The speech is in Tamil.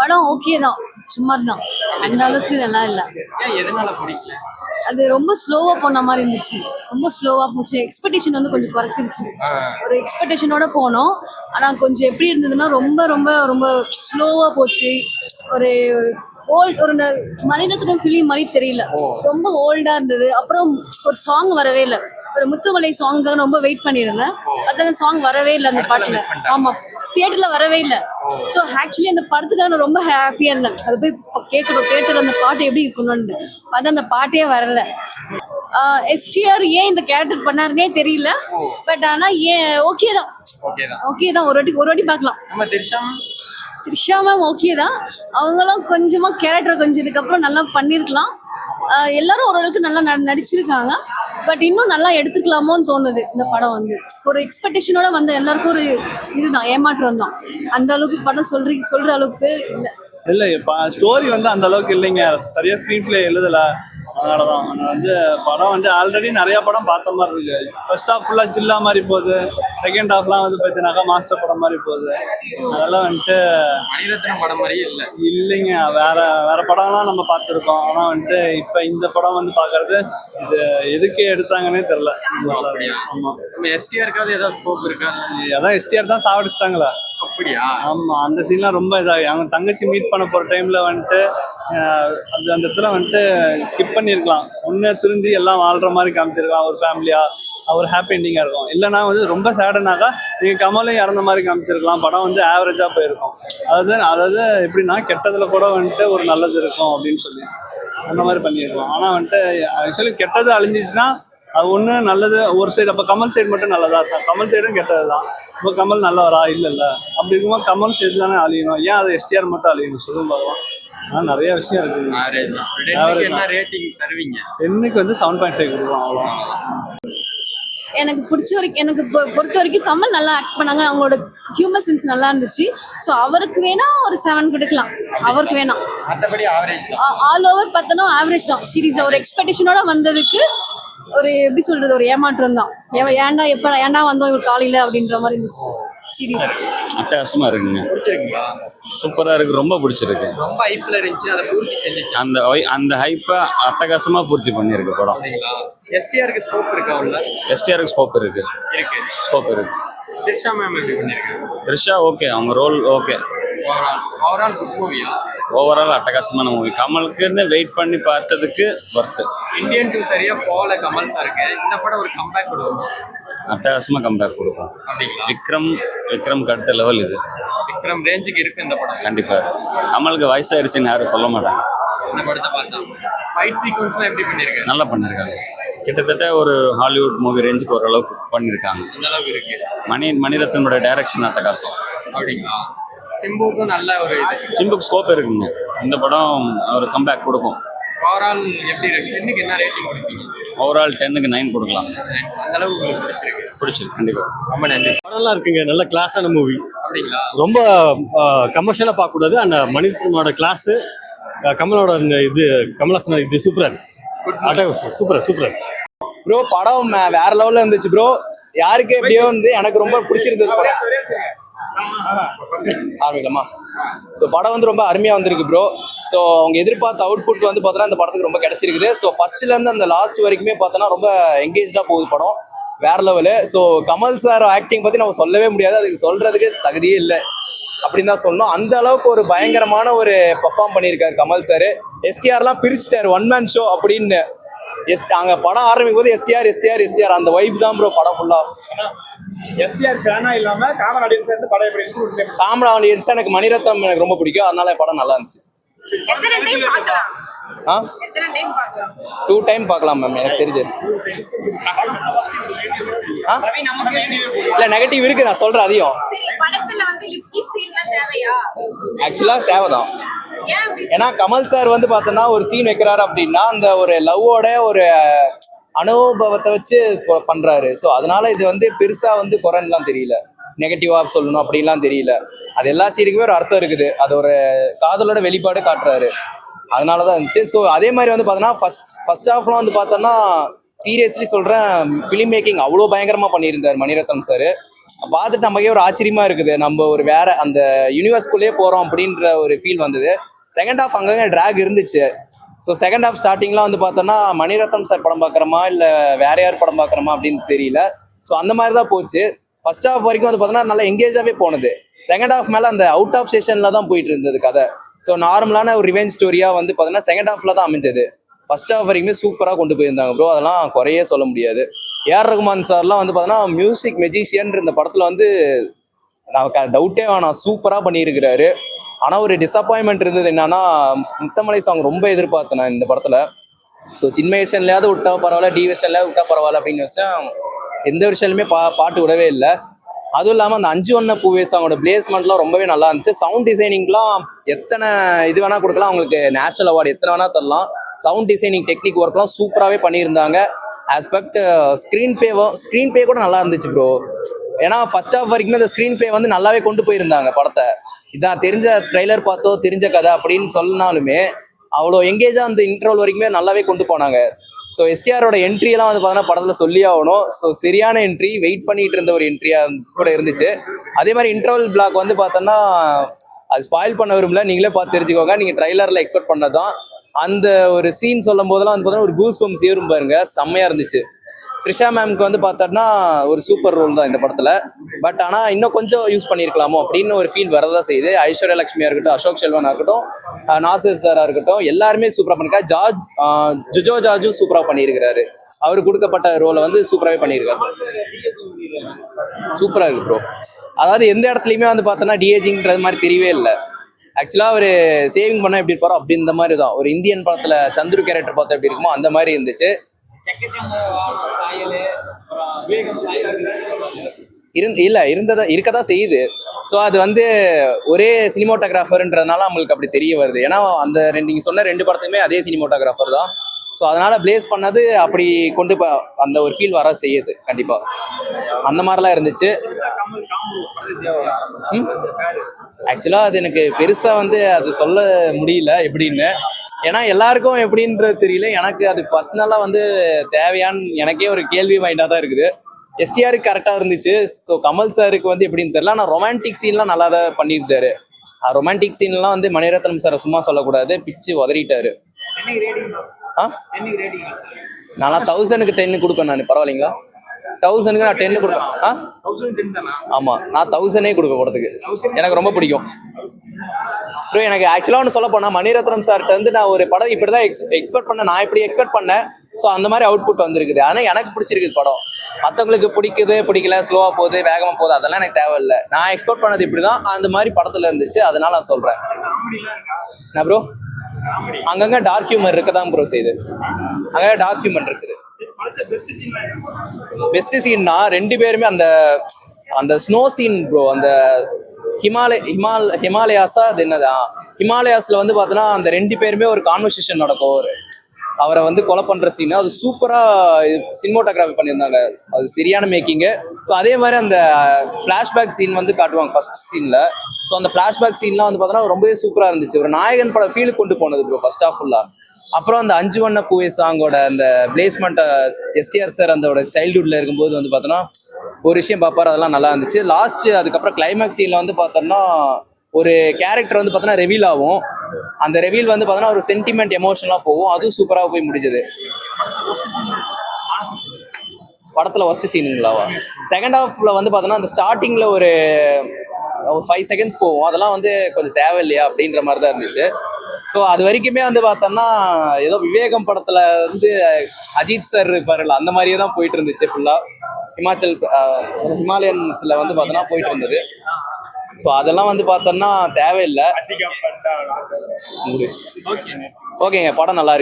படம் ஓகே தான், சுமார் தான், அந்த அளவுக்கு நல்லா இல்லை. ஏன் எதனால பிடிக்கல? அது ரொம்ப ஸ்லோவா போன மாதிரி இருந்துச்சு, ரொம்ப ஸ்லோவா போச்சு. எக்ஸ்பெக்டேஷன் வந்து கொஞ்சம் குறைச்சிருச்சு. ஒரு எக்ஸ்பெக்டேஷனோட போனோம், ஆனா கொஞ்சம் எப்படி இருந்ததுன்னா ரொம்ப ரொம்ப ரொம்ப ஸ்லோவா போச்சு. ஒரு ஒரு மணிரத்னம் ஃபிலிம் மாதிரி தெரியல, ரொம்ப ஓல்டா இருந்தது. அப்புறம் ஒரு சாங் வரவே இல்லை. ஒரு முத்துமலை சாங்காக ரொம்ப வெயிட் பண்ணியிருந்தேன், அதெல்லாம் சாங் வரவே இல்லை அந்த பாட்டுல. ஆமா, தியேட்டர்ல வரவே இல்லை. ஸோ ஆக்சுவலி அந்த படத்துக்காக நான் ரொம்ப ஹாப்பியா இருந்தேன். அது போய் கேட்கணும், தியேட்டர்ல அந்த பாட்டு எப்படி இருக்கணும்னு. அது அந்த பாட்டே வரல. எஸ்டிஆர் ஏன் இந்த கேரக்டர் பண்ணாருன்னே தெரியல. பட் ஆனா ஏன் ஓகே தான், ஓகே தான். ஒரு வாட்டி பார்க்கலாம். த்ரிஷா மேம் ஓகே தான். அவங்களும் கொஞ்சமா கேரக்டர் கொஞ்சம் இதுக்கப்புறம் நல்லா பண்ணியிருக்கலாம். எல்லாரும் ஓரளவுக்கு நல்லா நடிச்சிருக்காங்க. பட் இன்னும் நல்லா எடுத்துக்கலாமோன்னு தோணுது. இந்த படம் வந்து ஒரு எக்ஸ்பெக்டேஷனோட வந்த எல்லாருக்கும் ஒரு இதுதான், ஏமாற்றம் தான். அந்த அளவுக்கு படம் சொல்ற அளவுக்கு இல்லை. ஸ்டோரி வந்து அந்த அளவுக்கு இல்லைங்க, சரியா ஸ்க்ரீன் பிளே எழுதலை. அதனாலதான் வந்து படம் வந்து ஆல்ரெடி நிறைய படம் பார்த்த மாதிரி இருக்கு. ஃபர்ஸ்ட் ஹாஃப் ஃபுல்லா ஜில்லா மாதிரி போகுது, செகண்ட் ஹாஃப்லாம் வந்து பார்த்தீங்கன்னாக்கா மாஸ்டர் படம் மாதிரி போகுது. அதனால வந்துட்டு மணிரத்னம் படம் மாதிரியே இல்லை. இல்லைங்க, வேற படம்லாம் நம்ம பார்த்துருக்கோம். ஆனால் வந்துட்டு இப்போ இந்த படம் வந்து பார்க்கறது இது எதுக்கு எடுத்தாங்கன்னே தெரில. ஆமா, எஸ்டிஆருக்காவது ஏதாவது ஸ்கோப் இருக்கா? அதான் எஸ்டிஆர் தான் சாவடிச்சிட்டாங்களா. அப்படியா? ஆமா, அந்த சீன்லாம் ரொம்ப இதாகி அவங்க தங்கச்சி மீட் பண்ண போற டைம்ல வந்துட்டு அந்த இடத்துல வந்துட்டு ஸ்கிப் பண்ணியிருக்கலாம். ஒன்று திருந்தி எல்லாம் வாழ்ற மாதிரி காமிச்சிருக்கலாம், ஒரு ஃபேமிலியா, ஒரு ஹாப்பி எண்டிங்கா இருக்கும். இல்லைன்னா வந்து ரொம்ப சேடனாக்கா நீங்க கமலையும் இறந்த மாதிரி காமிச்சிருக்கலாம். படம் வந்து ஆவரேஜா போயிருக்கும். அதாவது எப்படின்னா கெட்டதுல கூட வந்துட்டு ஒரு நல்லது இருக்கும் அப்படின்னு சொல்லி அந்த மாதிரி பண்ணியிருக்கலாம். ஆனா வந்துட்டு ஆக்சுவலி கெட்டது அழிஞ்சிச்சுன்னா அது ஒன்று நல்லது ஒரு சைடு. அப்போ கமல் சைடு மட்டும் நல்லதா சார்? கமல் சைடும் கெட்டது தான். இப்போ கமல் நல்லவரா? இல்லைல்ல. அப்படி இருக்கும்போது கமல் சைடு தானே அழியணும். ஏன் அதை எஸ்டிஆர் மட்டும் அழியணும் சொல்லும் பார்க்கலாம். ஆனால் நிறைய விஷயம் இருக்குது. என்னைக்கு வந்து 7.5 கொடுக்கலாம், அவ்வளோ. எனக்கு பிடிச்ச வரைக்கும், எனக்கு பொறுத்த வரைக்கும் கமல் நல்லா ஆக்ட் பண்ணாங்க. அவங்களோட ஹியூமர் சென்ஸ் நல்லா இருந்துச்சு. ஸோ அவருக்கு வேணா ஒரு 7 கொடுக்கலாம். அவருக்கு வேணாம். ஆல் ஓவர் பார்த்தோன்னா ஆவரேஜ் தான். சீரியஸா ஒரு எக்ஸ்பெக்டேஷனோட வந்ததுக்கு ஒரு எப்படி சொல்றது, ஒரு ஏமாற்றம் தான். ஏன்டா வந்தோம் இவர் காலையில அப்படின்ற மாதிரி இருந்துச்சு. சீரியஸ் அட்டகாசமா இருக்குங்க. பிடிச்சிருக்குங்களா? சூப்பரா இருக்கு, ரொம்ப பிடிச்சிருக்கு. ரொம்ப ஹைப்ல இருந்துச்சு, அதை பூர்த்தி செஞ்சுச்சு. அந்த ஹைப்பை அட்டகாசமா பூர்த்தி பண்ணியிருக்கு படம். எஸ்டிஆருக்கு ஸ்கோப் இருக்கா? உள்ள எஸ்டிஆருக்கு ஸ்கோப் இருக்கு. ஸ்கோப் இருக்கு. த்ரிஷா மேம் எப்படி பண்ணிருக்காங்க? த்ரிஷா ஓகே, அவங்க ரோல் ஓகே. ஓவரால் குட் மூவியா? ஓவரால் அட்டகாசமான மூவி. கமலுக்குன்னு வெயிட் பண்ணி பார்த்ததுக்கு வர்த்து. இந்தியன் 2 சரியா போல கமல் சாருக்கு. இந்த படம் ஒரு கம்பேக் கொடுக்கும். அட்டகாசமா கம்பேக் கொடுக்கும். விக்ரம் அடுத்த லெவல் இது. விக்ரம் ரேஞ்சுக்கு இருக்கு இந்த படம். கண்டிப்பா. கமலுக்கு வயசாயிருச்சுன்னு யாரும் சொல்ல மாட்டாங்க. இந்த படத்தை பார்த்தா ஃபைட் சீக்வன்ஸ்லாம் எப்படி பண்ணிருக்காங்க? நல்லா பண்ணிருக்காங்க. கிட்டத்தட்ட ஒரு ஹாலிவுட் மூவி ரேஞ்சுக்கு ஓரளவுக்கு பண்ணியிருக்காங்க. இந்த அளவுக்கு இருக்கு. மணிரத்னோட டைரக்ஷன் அட்டகாசம். அப்படிங்களா? சிம்புக்கும் நல்ல ஒரு சிம்புக்கு ஸ்கோப் இருக்குங்க. இந்த படம் ஒரு கம்பேக் கொடுக்கும். ஓவரால் எப்படி இருக்கு? இன்னைக்கு என்ன ரேட்டிங் கொடுப்பீங்க? ஓவரால் 10க்கு 9 கொடுக்கலாம். அந்த அளவுக்கு உங்களுக்கு பிடிச்சிருக்கு? கண்டிப்பா. ரொம்ப நன்றி. படம்லாம் இருக்குங்க, நல்ல கிளாஸான மூவி. அப்படிங்களா? ரொம்ப கமர்ஷியலாக பார்க்கக்கூடாது. அந்த மணிரத்னோட கிளாஸு, கமலோட இது, கமலாசன் இது சூப்பராக இருக்கு. Super bro. படம் வேற லெவல்ல இருந்துச்சு ப்ரோ. யாருக்கு எப்படியோ வந்து எனக்கு ரொம்ப பிடிச்சிருந்தது படம். ஆரம்பிக்கலாமா? ஸோ படம் வந்து ரொம்ப அருமையாக வந்திருக்கு ப்ரோ. ஸோ அவங்க எதிர்பார்த்த அவுட்புட் வந்து பார்த்தோன்னா இந்த படத்துக்கு ரொம்ப கிடைச்சிருக்குது. ஸோ ஃபர்ஸ்ட்லேருந்து அந்த லாஸ்ட் வரைக்குமே பார்த்தோன்னா ரொம்ப எங்கேஜாக போகுது படம், வேற level. So Kamal sir acting பற்றி நம்ம சொல்லவே முடியாது, அதுக்கு சொல்கிறதுக்கு தகுதியே இல்லை அப்படின்னு தான் சொல்லணும். அந்த அளவுக்கு ஒரு பயங்கரமான ஒரு பெர்ஃபார்ம் பண்ணியிருக்காரு கமல் சார். எஸ்டிஆர்லாம் பிரிச்சுட்டார், ஒன் மேன் ஷோ அப்படின்னு. அங்கே படம் ஆரம்பிக்கும் போது எஸ்டிஆர் அந்த வைப் தான் ப்ரோ படம் ஃபுல்லாக. எஸ்டிஆர் ஃபேனா இல்லாம காமன் ஆடியன்ஸ் இருந்து படம் எப்படி இருக்கு? காமன் ஆடியன்ஸ் எனக்கு மணிரத்னம் எனக்கு ரொம்ப பிடிக்கும், அதனால படம் நல்லா இருந்துச்சு. 2 டைம் பார்க்கலாம் மேம், எனக்கு தெரிஞ்சு. இல்ல நெகட்டிவ் இருக்கு, நான் சொல்றேன் அதையும். ஆக்சுவலா தேவைதான். ஏன்னா கமல் சார் வந்து பார்த்தோன்னா ஒரு சீன் வைக்கிறாரு அப்படின்னா அந்த ஒரு லவ்வோட ஒரு அனுபவத்தை வச்சு பண்றாரு. ஸோ அதனால இது வந்து பெருசா வந்து குறைன்னுலாம் தெரியல, நெகட்டிவா சொல்லணும் அப்படின்லாம் தெரியல. அது எல்லா சீனுக்குமே ஒரு அர்த்தம் இருக்குது. அது ஒரு காதலோட வெளிப்பாடு காட்டுறாரு, அதனாலதான் இருந்துச்சு. ஸோ அதே மாதிரி வந்து பார்த்தோன்னா ஃபர்ஸ்ட் ஹாஃப்லாம் வந்து பார்த்தோன்னா சீரியஸ்லி சொல்றேன், ஃபிலிம் மேக்கிங் அவ்வளோ பயங்கரமா பண்ணியிருந்தார் மணிரத்னம் சார். பார்த்துட்டு நமக்கே ஒரு ஆச்சரியமா இருக்குது. நம்ம ஒரு வேற அந்த யூனிவர்ஸ்குள்ளேயே போறோம் அப்படின்ற ஒரு ஃபீல் வந்தது. செகண்ட் ஹாஃப் அங்கங்க ட்ராக் இருந்துச்சு. ஸோ செகண்ட் ஹாஃப் ஸ்டார்டிங்லாம் வந்து பார்த்தோன்னா மணிரத்னம் சார் படம் பார்க்குறோமா இல்லை வேற யார் படம் பார்க்குறோமா அப்படின்னு தெரியல. ஸோ அந்த மாதிரி தான் போச்சு. ஃபர்ஸ்ட் ஹாஃப் வரைக்கும் வந்து பார்த்தோன்னா நல்லா எங்கேஜாகவே போனது. செகண்ட் ஹாஃப் மேலே அந்த அவுட் ஆஃப் செஷனில் தான் போயிட்டு இருந்தது கதை. ஸோ நார்மலான ஒரு ரிவெஞ்ச் ஸ்டோரியாக வந்து பார்த்தோன்னா செகண்ட் ஹாஃபில் தான் அமைஞ்சது. ஃபர்ஸ்ட் ஹாஃப் வரைக்குமே சூப்பராக கொண்டு போயிருந்தாங்க ப்ரோ. அதெல்லாம் குறையே சொல்ல முடியாது. ஏஆர் ரகுமான் சார்லாம் வந்து பார்த்தோன்னா மியூசிக் மெஜிஷியன் இந்த படத்தில் வந்து நான் டவுட்டே வேணாம், சூப்பராக பண்ணியிருக்கிறாரு. ஆனால் ஒரு டிசப்பாயின்மெண்ட் இருந்தது என்னன்னா, முத்தமலை சாங் ரொம்ப எதிர்பார்த்தேன் நான் இந்த படத்தில். ஸோ சின்ன விஷயம்லையாவது விட்டா பரவாயில்ல, டி விஷயம்லையாவது விட்டா பரவாயில்ல அப்படின்னு விஷயம் எந்த விஷயம்லையுமே பாட்டு விடவே இல்லை. அதுவும் இல்லாமல் அந்த 5 வண்ண பூவே சாங்கோட பிளேஸ்மெண்ட்லாம் ரொம்பவே நல்லா இருந்துச்சு. சவுண்ட் டிசைனிங்லாம் எத்தனை இது வேணால் கொடுக்கலாம், அவங்களுக்கு நேஷனல் அவார்டு எத்தனை வேணால் தரலாம். சவுண்ட் டிசைனிங் டெக்னிக் ஒர்க்லாம் சூப்பராகவே பண்ணியிருந்தாங்க. ஆஸ்பெக்ட் ஸ்க்ரீன் பே கூட நல்லா இருந்துச்சு ப்ரோ. ஏன்னா ஃபர்ஸ்ட் ஹாஃப் வரைக்குமே அந்த ஸ்க்ரீன் பே வந்து நல்லாவே கொண்டு போயிருந்தாங்க படத்தை. இதான் தெரிஞ்ச ட்ரெய்லர் பார்த்தோ தெரிஞ்ச கதை அப்படின்னு சொன்னாலுமே அவ்வளோ எங்கேஜாக அந்த இன்டர்வல் வரைக்குமே நல்லாவே கொண்டு போனாங்க. ஸோ எஸ்டிஆரோட என்ட்ரியெல்லாம் வந்து பார்த்தோன்னா படத்தில் சொல்லி ஆகணும். ஸோ சரியான என்ட்ரி, வெயிட் பண்ணிட்டு இருந்த ஒரு என்ட்ரியாக கூட இருந்துச்சு. அதே மாதிரி இன்டர்வல் பிளாக் வந்து பார்த்தோன்னா அது ஸ்பாயில் பண்ண விரும்பல, நீங்களே பார்த்து தெரிஞ்சுக்கோங்க. நீங்கள் ட்ரைலரில் எக்ஸ்பெக்ட் பண்ணதான் அந்த ஒரு சீன் சொல்லும் போதெல்லாம் வந்து பார்த்தோன்னா ஒரு கூஸ் பம்ப்ஸ் ஏறும் பாருங்க, செம்மையாக இருந்துச்சு. த்ரிஷா மேம்க்கு வந்து பார்த்தோன்னா ஒரு சூப்பர் ரோல் தான் இந்த படத்தில். பட் ஆனால் இன்னும் கொஞ்சம் யூஸ் பண்ணியிருக்கலாமோ அப்படின்னு ஒரு ஃபீல் வரதான் செய்யுது. ஐஸ்வர்யா லட்சுமியாக இருக்கட்டும், அசோக் செல்வனாக இருக்கட்டும், நாசர் சாராக இருக்கட்டும், எல்லாருமே சூப்பராக பண்ணியிருக்காரு. ஜுஜோ ஜார்ஜும் சூப்பராக பண்ணியிருக்கிறாரு. அவருக்கு கொடுக்கப்பட்ட ரோலை வந்து சூப்பராகவே பண்ணியிருக்காரு. சூப்பராக இருக்கு ப்ரோ. அதாவது எந்த இடத்துலையுமே வந்து பார்த்தோன்னா டிஏஜிங்கிறது மாதிரி தெரியவே இல்லை. ஆக்சுவலாக அவர் சேவிங் பண்ணால் எப்படி இருப்பாரோ அப்படி இந்த மாதிரி தான். ஒரு இந்தியன் படத்தில் சந்துரு கேரக்டர் பார்த்தா எப்படி இருக்குமோ அந்த மாதிரி இருந்துச்சு. இருக்கதான் செய்யுது. ஸோ அது வந்து ஒரே சினிமோட்டோகிராஃபர்ன்றதுனால நம்மளுக்கு அப்படி தெரிய வருது. ஏன்னா அந்த நீங்க சொன்ன 2 படத்துக்குமே அதே சினிமோட்டோகிராஃபர் தான். ஸோ அதனால பிளேஸ் பண்ணது அப்படி கொண்டு அந்த ஒரு ஃபீல் வர செய்யுது. கண்டிப்பா அந்த மாதிரிலாம் இருந்துச்சு. ஆக்சுவலாக அது எனக்கு பெருசாக வந்து அது சொல்ல முடியல எப்படின்னு. ஏன்னா எல்லாருக்கும் எப்படின்றது தெரியல. எனக்கு அது பர்சனலாக வந்து தேவையான்னு எனக்கே ஒரு கேள்வி மைண்டாக தான் இருக்குது. எஸ்டிஆருக்கு கரெக்டாக இருந்துச்சு. ஸோ கமல் சாருக்கு வந்து எப்படின்னு தெரியல. ஆனால் ரொமான்டிக் சீன்லாம் நல்லா தான் பண்ணியிருந்தாரு. ரொமான்டிக் சீன்லாம் வந்து மணிரத்னம் சார் சும்மா சொல்லக்கூடாது, பிச்சு உதறிட்டாரு. நான் 1000க்கு 10 கொடுப்பேன். நான் பரவாயில்லைங்களா, 1000க்கு நான் 10 கொடுப்பேன். ஆமா, நான் 1000 கொடுப்பேன் படத்துக்கு. எனக்கு ரொம்ப பிடிக்கும் ப்ரோ. எனக்கு ஆக்சுவலாக ஒன்று சொல்ல போனால் மணிரத்னம் சார்கிட்ட வந்து நான் ஒரு படம் இப்படி தான் எக்ஸ்பெக்ட் பண்ணேன். நான் இப்படி எக்ஸ்பெக்ட் பண்ணேன். ஸோ அந்த மாதிரி அவுட்புட் வந்திருக்குது. ஆனால் எனக்கு பிடிச்சிருக்குது படம். மற்றவங்களுக்கு பிடிக்கல, ஸ்லோவாக போகுது, வேகமாக போகுது, அதெல்லாம் எனக்கு தேவையில்லை. நான் எக்ஸ்பெக்ட் பண்ணது இப்படி தான் அந்த மாதிரி படத்தில் இருந்துச்சு. அதனால நான் சொல்கிறேன். என்ன ப்ரோ, அங்கங்கே டார்க் ஹியூமர் இருக்க தான் ப்ரோ செய்யுது. அங்கே டார்க் ஹியூமர் இருக்குது. பெஸ்ட் சீன்னா 2 பேருமே அந்த ஸ்னோ சீன் ப்ரோ. அந்த ஹிமாலயாஸா அது என்னதா ஹிமாலயாஸ்ல வந்து பார்த்தோன்னா அந்த 2 பேருமே ஒரு கான்வர்சேஷன் நடக்கும். அவரை வந்து கொலை பண்ற சீன் அது சூப்பரா சினிமோட்டோகிராஃபி பண்ணியிருந்தாங்க. அது சரியான மேக்கிங்கு. ஸோ அதே மாதிரி அந்த ஃபிளாஷ்பேக் சீன் வந்து காட்டுவாங்க ஃபர்ஸ்ட் சீன்ல. ஸோ அந்த ஃபிளாஷ்பேக் சீன்லாம் வந்து பார்த்தோன்னா ரொம்பவே சூப்பரா இருந்துச்சு. ஒரு நாயகன் படம் ஃபீல் கொண்டு போனது ப்ரோ ஃபர்ஸ்ட் ஆஃப் ஃபுல்லா. அப்புறம் அந்த 5 வண்ண பூவே சாங்கோட அந்த பிளேஸ்மெண்ட் எஸ்டிஆர் சார் அந்த சைல்ட்ஹுட்ல இருக்கும்போது வந்து பார்த்தோன்னா ஒரு விஷயம் பார்ப்பாரு, அதெல்லாம் நல்லா இருந்துச்சு. லாஸ்ட் அதுக்கப்புறம் கிளைமேக்ஸ் சீன்ல வந்து பார்த்தோம்னா ஒரு கேரக்டர் வந்து பார்த்தோன்னா ரெவீல் ஆகும். அந்த ரெவீல் வந்து பார்த்தோன்னா ஒரு சென்டிமெண்ட் எமோஷனலாக போகும். அதுவும் சூப்பராக போய் முடிஞ்சது. படத்தில் ஃபர்ஸ்ட் சீனுங்களாவா செகண்ட் ஹாஃப்ல வந்து பார்த்தோன்னா அந்த ஸ்டார்டிங்கில் ஒரு 5 செகண்ட்ஸ் போகும். அதெல்லாம் வந்து கொஞ்சம் தேவையில்லையா அப்படின்ற மாதிரி தான் இருந்துச்சு. ஸோ அது வரைக்குமே வந்து பார்த்தோம்னா ஏதோ விவேகம் படத்தில் வந்து அஜித் சார் இருப்பாருல்ல அந்த மாதிரியே தான் போயிட்டு இருந்துச்சு ஃபுல்லாக. ஹிமாலயன்ஸில் வந்து பார்த்தோன்னா போயிட்டு இருந்தது. ஸோ அதெல்லாம் வந்து பார்த்தோம்னா தேவையில்லை. ஓகேங்க, படம் நல்லா இருக்கு.